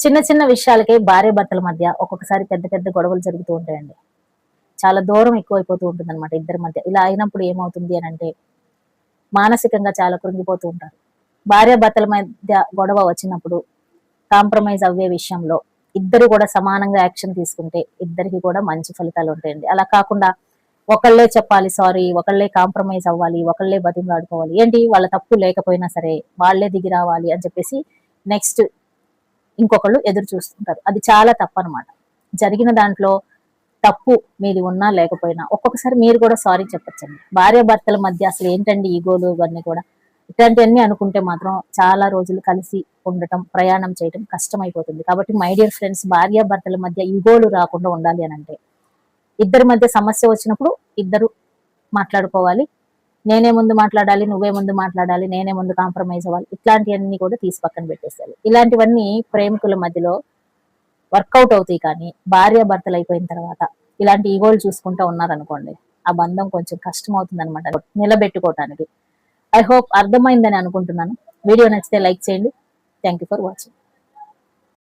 చిన్న చిన్న విషయాలకే భార్య భర్తల మధ్య ఒక్కొక్కసారి పెద్ద పెద్ద గొడవలు జరుగుతూ ఉంటాయండి. చాలా దూరం ఎక్కువైపోతూ ఉంటుంది అనమాట ఇద్దరి మధ్య. ఇలా అయినప్పుడు ఏమవుతుంది అని అంటే మానసికంగా చాలా కృంగిపోతూ ఉంటారు. భార్య భర్తల మధ్య గొడవ వచ్చినప్పుడు కాంప్రమైజ్ అవ్వే విషయంలో ఇద్దరు కూడా సమానంగా యాక్షన్ తీసుకుంటే ఇద్దరికి కూడా మంచి ఫలితాలు ఉంటాయండి. అలా కాకుండా ఒకళ్ళే చెప్పాలి సారీ, ఒకళ్ళే కాంప్రమైజ్ అవ్వాలి, ఒకళ్ళే బతిమలాడుకోవాలి, ఏంటి వాళ్ళ తప్పు లేకపోయినా సరే వాళ్ళే దిగి రావాలి అని చెప్పేసి నెక్స్ట్ ఇంకొకళ్ళు ఎదురు చూస్తుంటారు. అది చాలా తప్పనమాట. జరిగిన దాంట్లో తప్పు మీది ఉన్నా లేకపోయినా ఒక్కొక్కసారి మీరు కూడా సారీ చెప్పొచ్చండి. భార్య భర్తల మధ్య అసలు ఏంటండి ఈగోలు ఇవన్నీ కూడా ఇట్లాంటివన్నీ అనుకుంటే మాత్రం చాలా రోజులు కలిసి ఉండటం, ప్రయాణం చేయటం కష్టమైపోతుంది. కాబట్టి మై డియర్ ఫ్రెండ్స్, భార్య భర్తల మధ్య ఈగోలు రాకుండా ఉండాలి అని అంటే ఇద్దరి మధ్య సమస్య వచ్చినప్పుడు ఇద్దరు మాట్లాడుకోవాలి. నేనే ముందు మాట్లాడాలి, నువ్వే ముందు మాట్లాడాలి, నేనే ముందు కాంప్రమైజ్ అవ్వాలి, ఇట్లాంటివన్నీ కూడా తీసి పక్కన పెట్టేసేయాలి. ఇలాంటివన్నీ ప్రేమికుల మధ్యలో వర్కౌట్ అవుతాయి. కానీ భార్య భర్తలు అయిపోయిన తర్వాత ఇలాంటి ఈగోలు చూసుకుంటూ ఉన్నారనుకోండి, ఆ బంధం కొంచెం కష్టం అవుతుంది అనమాట నిలబెట్టుకోవటానికి. ఐ హోప్ అర్థమైందని అనుకుంటున్నాను. వీడియో నచ్చితే లైక్ చేయండి. Thank you for watching.